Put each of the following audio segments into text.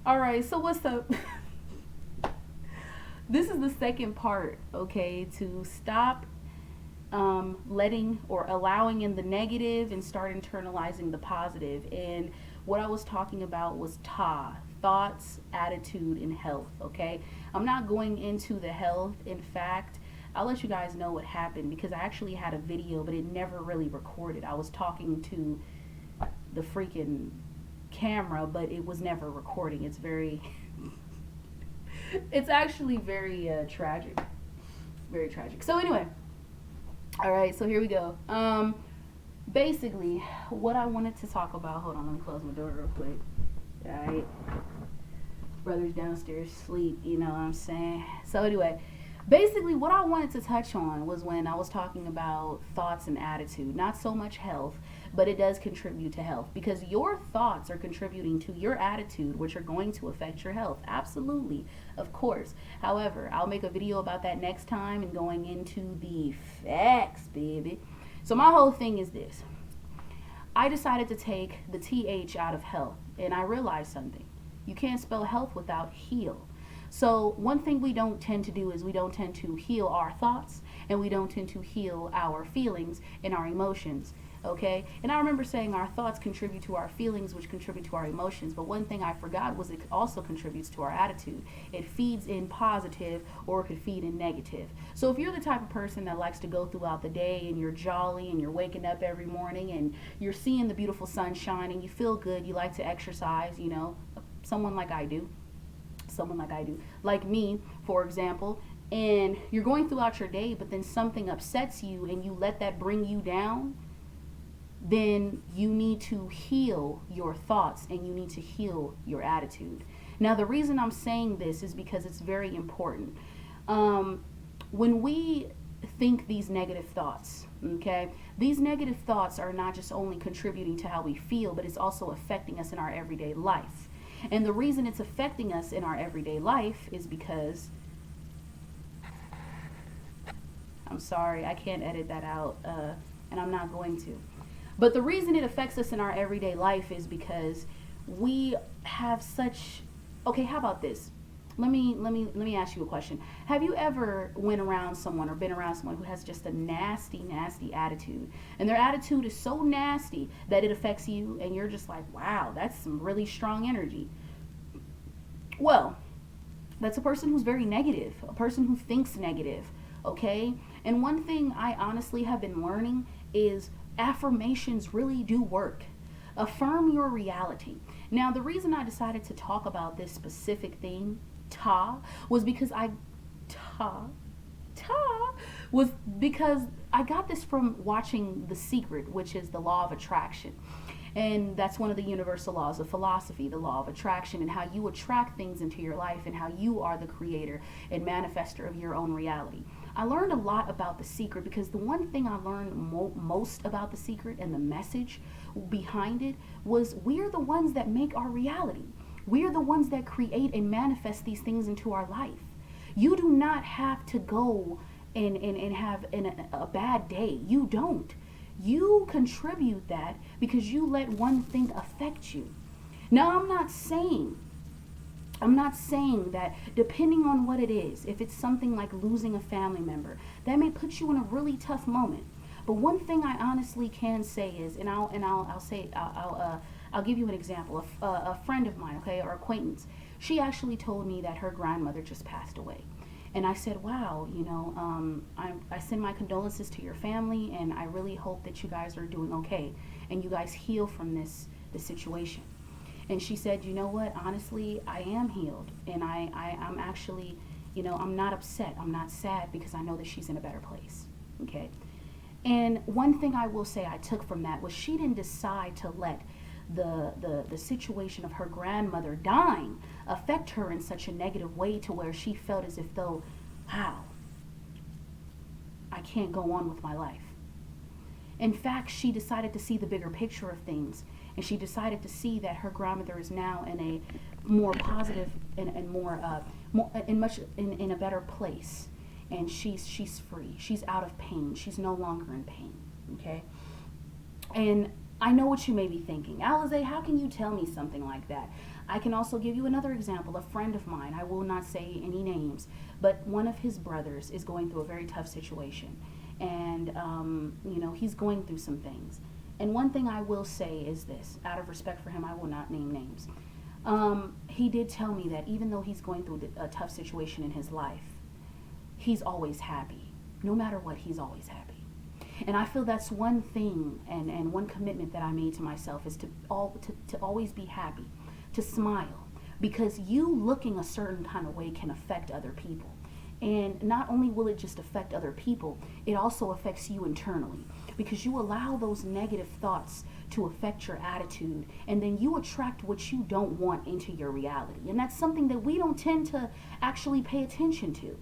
All right, so what's up? This is the second part, okay, to stop letting or allowing in the negative and start internalizing the positive. And what I was talking about was thoughts, attitude, and health, okay? I'm not going into the health. In fact, I'll let you guys know what happened because I actually had a video, but it never really recorded. I was talking to the freaking camera, but it was never recording. It's very, it's actually very tragic. Very tragic. So, anyway, all right, so here we go. Basically, what I wanted to talk about, hold on, let me close my door real quick. All right. Brother's downstairs asleep, you know what I'm saying? So, anyway, basically, what I wanted to touch on was when I was talking about thoughts and attitude. Not so much health, but it does contribute to health because your thoughts are contributing to your attitude, which are going to affect your health. Absolutely, of course. However, I'll make a video about that next time and going into the facts, baby. So, my whole thing is this. I decided to take the TH out of health, and I realized something. You can't spell health without heal. So one thing we don't tend to do is we don't tend to heal our thoughts and we don't tend to heal our feelings and our emotions. Okay? And I remember saying our thoughts contribute to our feelings, which contribute to our emotions. But one thing I forgot was it also contributes to our attitude. It feeds in positive or it could feed in negative. So if you're the type of person that likes to go throughout the day and you're jolly and you're waking up every morning and you're seeing the beautiful sun shining, you feel good, you like to exercise, you know, someone like I do, like me, for example, and you're going throughout your day, but then something upsets you and you let that bring you down, then you need to heal your thoughts and you need to heal your attitude. Now, the reason I'm saying this is because it's very important. When we think these negative thoughts, okay, these negative thoughts are not just only contributing to how we feel, but it's also affecting us in our everyday life. And the reason it's affecting us in our everyday life is because, I'm sorry, I can't edit that out, and I'm not going to. But the reason it affects us in our everyday life is because we have such, okay, how about this? Let me ask you a question. Have you ever went around someone or been around someone who has just a nasty, nasty attitude? And their attitude is so nasty that it affects you and you're just like, wow, that's some really strong energy. Well, that's a person who's very negative, a person who thinks negative, okay? And one thing I honestly have been learning is affirmations really do work. Affirm your reality. Now, the reason I decided to talk about this specific thing, was because was because I got this from watching The Secret, which is the law of attraction. And that's one of the universal laws of philosophy, the law of attraction, and how you attract things into your life and how you are the creator and manifester of your own reality. I learned a lot about The Secret because the one thing I learned most about The Secret and the message behind it was we're the ones that make our reality. We're the ones that create and manifest these things into our life. You do not have to go and have a bad day. You don't. You contribute that because you let one thing affect you. Now, I'm not saying that depending on what it is, if it's something like losing a family member, that may put you in a really tough moment. But one thing I honestly can say is, I'll give you an example. A friend of mine, okay, or acquaintance, she actually told me that her grandmother just passed away. And I said, wow, you know, I send my condolences to your family, and I really hope that you guys are doing okay and you guys heal from this situation. And she said, you know what, honestly, I am healed. And I'm actually, you know, I'm not upset. I'm not sad because I know that she's in a better place, okay? And one thing I will say I took from that was she didn't decide to let the situation of her grandmother dying affect her in such a negative way to where she felt as if though, wow, I can't go on with my life. In fact, she decided to see the bigger picture of things, and she decided to see that her grandmother is now in a more positive and in a better place, and she's free. She's out of pain. She's no longer in pain. Okay, and I know what you may be thinking, Alize, how can you tell me something like that? I can also give you another example. A friend of mine, I will not say any names, but one of his brothers is going through a very tough situation. And, he's going through some things. And one thing I will say is this, out of respect for him, I will not name names. He did tell me that even though he's going through a tough situation in his life, he's always happy. No matter what, he's always happy. And I feel that's one thing and one commitment that I made to myself is to always be happy, to smile. Because you looking a certain kind of way can affect other people. And not only will it just affect other people, it also affects you internally. Because you allow those negative thoughts to affect your attitude, and then you attract what you don't want into your reality. And that's something that we don't tend to actually pay attention to.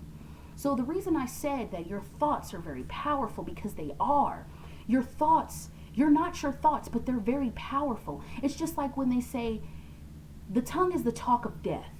So the reason I said that your thoughts are very powerful, because they are. Your thoughts, you're not your thoughts, but they're very powerful. It's just like when they say, the tongue is the talk of death.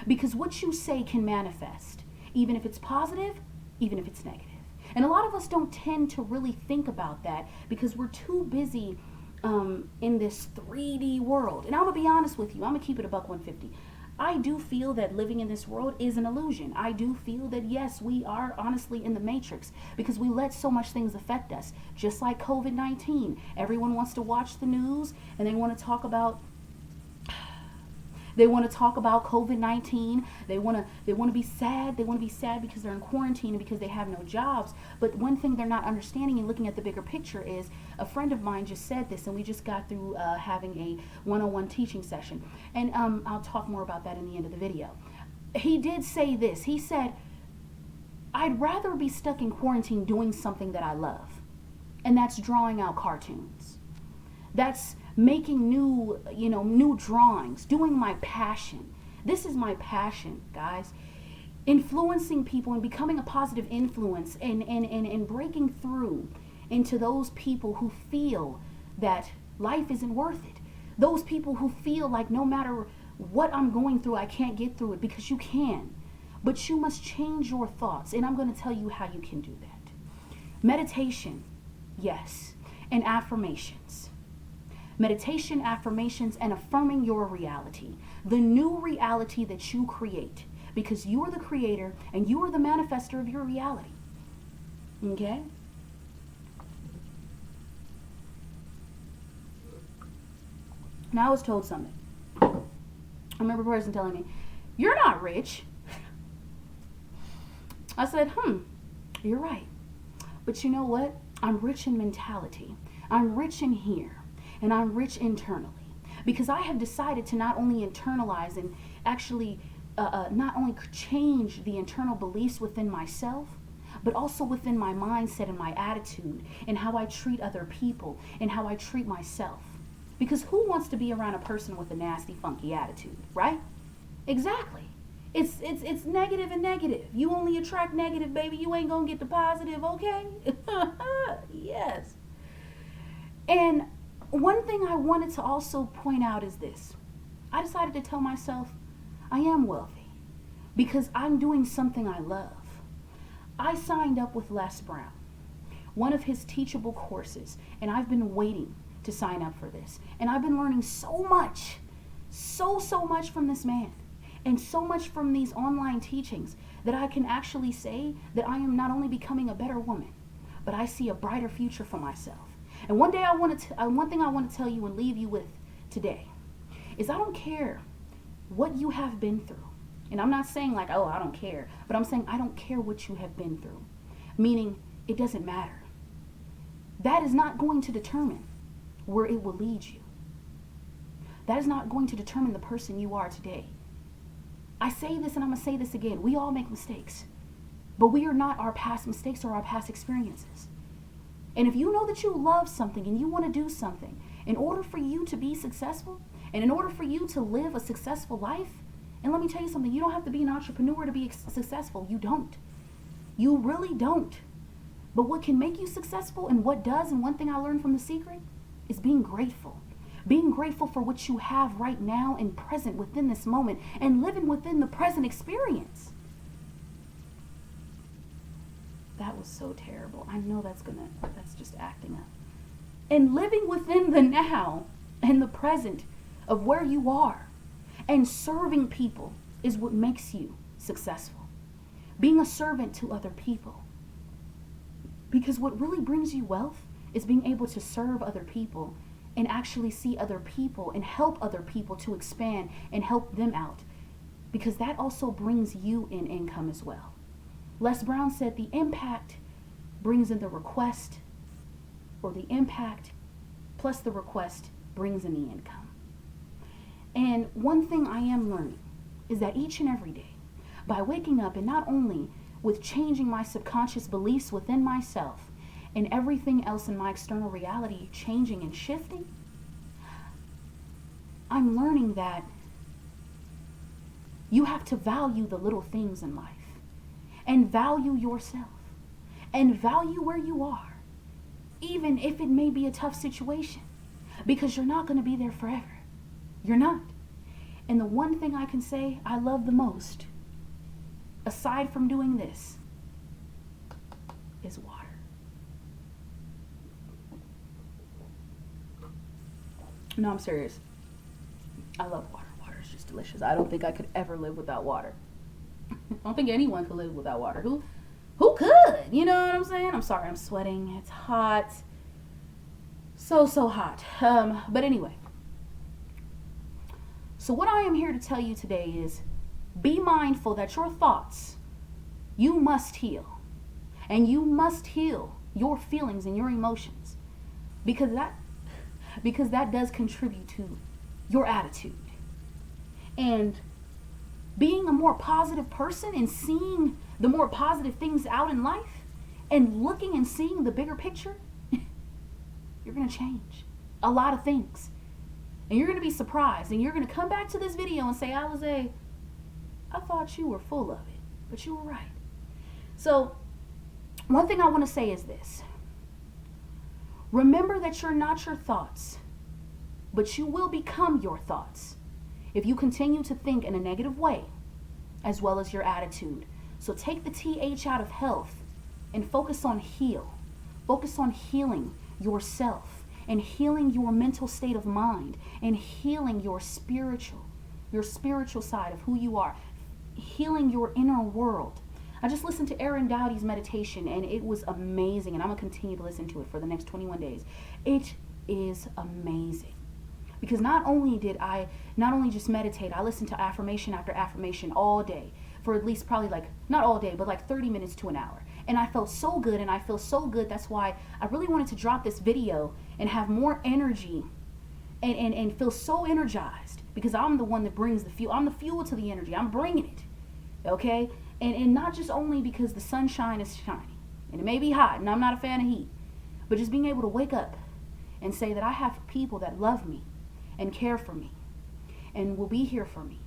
Because what you say can manifest, even if it's positive, even if it's negative. And a lot of us don't tend to really think about that because we're too busy in this 3D world. And I'm going to be honest with you. I'm going to keep it $150. I do feel that living in this world is an illusion. I do feel that, yes, we are honestly in the matrix because we let so much things affect us. Just like COVID-19. Everyone wants to watch the news and they want to talk about COVID-19. They want to be sad. They want to be sad because they're in quarantine and because they have no jobs. But one thing they're not understanding and looking at the bigger picture is, a friend of mine just said this, and we just got through having a one-on-one teaching session. And I'll talk more about that in the end of the video. He did say this. He said, I'd rather be stuck in quarantine doing something that I love. And that's drawing out cartoons. That's making new drawings, doing my passion. This is my passion, guys. Influencing people and becoming a positive influence and breaking through into those people who feel that life isn't worth it. Those people who feel like no matter what I'm going through, I can't get through it, because you can. But you must change your thoughts, and I'm going to tell you how you can do that. Meditation, yes, and affirmations. Meditation, affirmations, and affirming your reality. The new reality that you create. Because you are the creator and you are the manifester of your reality. Okay? Now I was told something. I remember a person telling me, you're not rich. I said, you're right. But you know what? I'm rich in mentality. I'm rich in here. And I'm rich internally, because I have decided to not only internalize and actually not only change the internal beliefs within myself, but also within my mindset and my attitude and how I treat other people and how I treat myself. Because who wants to be around a person with a nasty, funky attitude, right? Exactly. It's negative and negative. You only attract negative, baby. You ain't gonna get the positive, okay? Yes. And one thing I wanted to also point out is this. I decided to tell myself I am wealthy because I'm doing something I love. I signed up with Les Brown, one of his teachable courses, and I've been waiting to sign up for this. And I've been learning so much, so much from this man, and so much from these online teachings that I can actually say that I am not only becoming a better woman, but I see a brighter future for myself. And one thing I want to tell you and leave you with today is I don't care what you have been through. And I'm not saying like, oh, I don't care. But I'm saying I don't care what you have been through. Meaning it doesn't matter. That is not going to determine where it will lead you. That is not going to determine the person you are today. I say this and I'm going to say this again. We all make mistakes. But we are not our past mistakes or our past experiences. And if you know that you love something and you want to do something, in order for you to be successful and in order for you to live a successful life, and let me tell you something, you don't have to be an entrepreneur to be successful. You don't. You really don't. But what can make you successful and what does, and one thing I learned from The Secret, is being grateful. Being grateful for what you have right now and present within this moment and living within the present experience. That was so terrible. I know that's just acting up. And living within the now and the present of where you are. And serving people is what makes you successful. Being a servant to other people. Because what really brings you wealth is being able to serve other people and actually see other people and help other people to expand and help them out. Because that also brings you in income as well. Les Brown said the impact brings in the request, or the impact plus the request brings in the income. And one thing I am learning is that each and every day, by waking up and not only with changing my subconscious beliefs within myself and everything else in my external reality changing and shifting, I'm learning that you have to value the little things in life and value yourself and value where you are, even if it may be a tough situation, because you're not going to be there forever. You're not. And the one thing I can say I love the most, aside from doing this, is water. No, I'm serious. I love water. Water is just delicious. I don't think I could ever live without water. I don't think anyone could live without water. Who could? You know what I'm saying? I'm sorry, I'm sweating. It's hot. So hot. But anyway. So what I am here to tell you today is be mindful that your thoughts, you must heal. And you must heal your feelings and your emotions. Because that does contribute to your attitude. And being a more positive person and seeing the more positive things out in life and looking and seeing the bigger picture, you're going to change a lot of things. And you're going to be surprised. And you're going to come back to this video and say, Alize, I thought you were full of it, but you were right. So one thing I want to say is this. Remember that you're not your thoughts, but you will become your thoughts if you continue to think in a negative way, as well as your attitude. So take the TH out of health and focus on heal. Focus on healing yourself and healing your mental state of mind and healing your spiritual side of who you are, healing your inner world. I just listened to Aaron Dowdy's meditation and it was amazing, and I'm going to continue to listen to it for the next 21 days. It is amazing. Because not only just meditate, I listened to affirmation after affirmation all day for at least probably not all day, but 30 minutes to an hour. And I felt so good, and I feel so good. That's why I really wanted to drop this video and have more energy and feel so energized, because I'm the one that brings the fuel. I'm the fuel to the energy. I'm bringing it, okay? And not just only because the sunshine is shining, and it may be hot, and I'm not a fan of heat, but just being able to wake up and say that I have people that love me and care for me and will be here for me.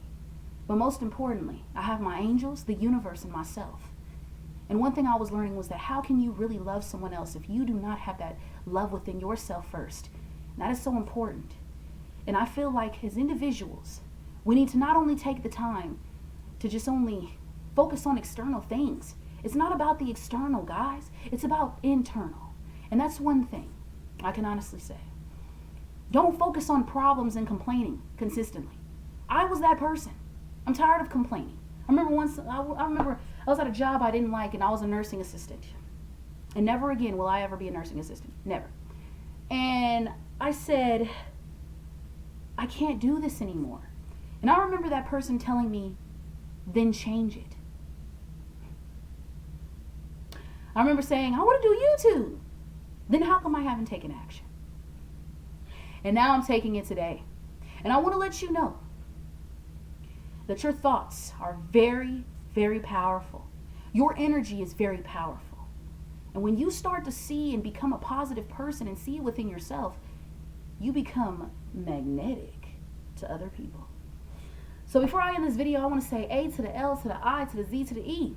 But most importantly, I have my angels, the universe, and myself. And one thing I was learning was that how can you really love someone else if you do not have that love within yourself first? And that is so important. And I feel like as individuals, we need to not only take the time to just only focus on external things. It's not about the external, guys. It's about internal. And that's one thing I can honestly say. Don't focus on problems and complaining consistently. I was that person. I'm tired of complaining. I remember I was at a job I didn't like, and I was a nursing assistant. And never again will I ever be a nursing assistant. Never. And I said, I can't do this anymore. And I remember that person telling me, then change it. I remember saying, I want to do YouTube. Then how come I haven't taken action? And now I'm taking it today. And I want to let you know that your thoughts are very, very powerful. Your energy is very powerful. And when you start to see and become a positive person and see it within yourself, you become magnetic to other people. So before I end this video, I want to say A to the L to the I to the Z to the E.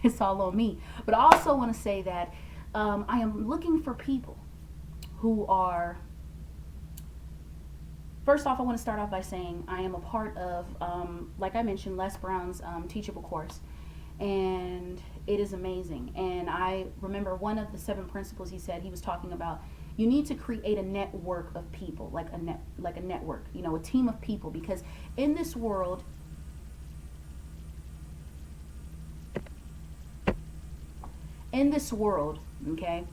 It's all on me. But I also want to say that I am looking for people who are... First off, I want to start off by saying I am a part of, like I mentioned, Les Brown's Teachable course. And it is amazing. And I remember one of the 7 principles he said, he was talking about You need to create a network of people, like a network, a team of people, because in this world, okay,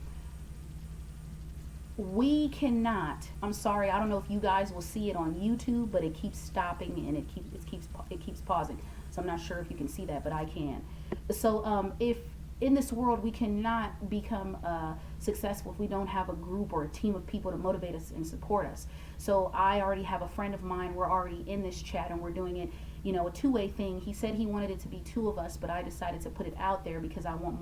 we cannot, I'm sorry, I don't know if you guys will see it on YouTube, but it keeps stopping and it keeps pausing. So I'm not sure if you can see that, but I can. So if in this world we cannot become successful if we don't have a group or a team of people to motivate us and support us. So I already have a friend of mine, we're already in this chat and we're doing it, a two-way thing. He said he wanted it to be two of us, but I decided to put it out there because I want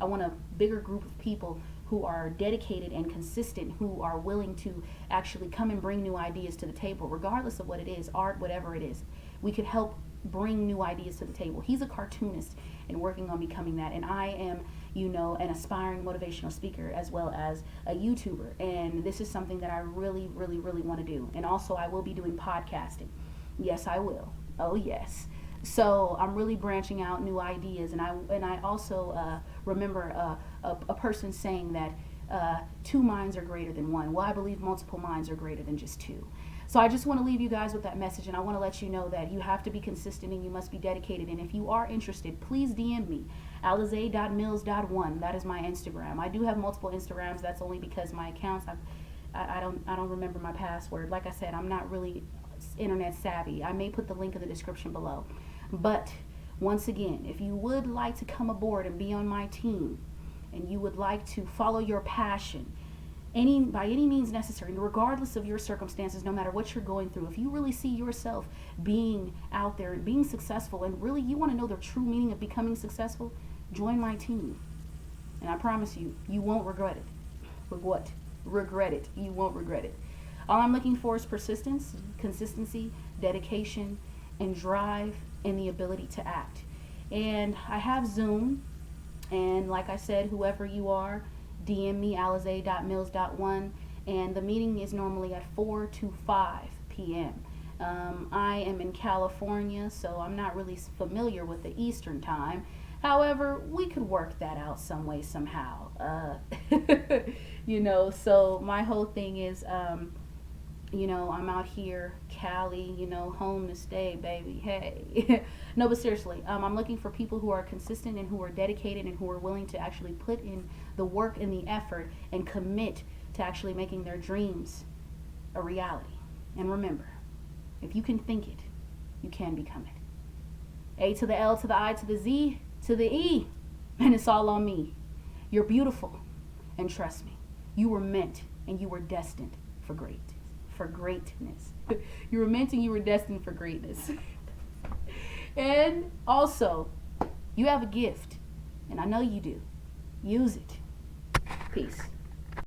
I want a bigger group of people who are dedicated and consistent, who are willing to actually come and bring new ideas to the table, regardless of what it is, art, whatever it is. We could help bring new ideas to the table. He's a cartoonist and working on becoming that, and I am, an aspiring motivational speaker as well as a YouTuber, and this is something that I really, really, really want to do. And also I will be doing podcasting. Yes, I will. Oh yes. So I'm really branching out new ideas, and I also remember a person saying that two minds are greater than one. Well, I believe multiple minds are greater than just two. So I just want to leave you guys with that message, and I want to let you know that you have to be consistent and you must be dedicated. And if you are interested, please DM me, alize.mills.1. That is my Instagram. I do have multiple Instagrams. That's only because my accounts, I don't remember my password. Like I said, I'm not really internet savvy. I may put the link in the description below. But once again, if you would like to come aboard and be on my team, and you would like to follow your passion, by any means necessary, regardless of your circumstances, no matter what you're going through, if you really see yourself being out there and being successful, and really you want to know the true meaning of becoming successful, join my team. And I promise you, you won't regret it. Regret it. You won't regret it. All I'm looking for is persistence, consistency, dedication, and drive, and the ability to act. And I have Zoom, and like I said, whoever you are, DM me, alize.mills.1, and the meeting is normally at 4 to 5 p.m. I am in California, so I'm not really familiar with the Eastern time. However, we could work that out some way, somehow. So my whole thing is, I'm out here, Cali, home to stay, baby, hey. No, but seriously, I'm looking for people who are consistent and who are dedicated and who are willing to actually put in the work and the effort and commit to actually making their dreams a reality. And remember, if you can think it, you can become it. A to the L to the I to the Z to the E, and it's all on me. You're beautiful, and trust me, you were meant and you were destined for greatness. You were meant and you were destined for greatness. And also, you have a gift, and I know you do. Use it. Peace.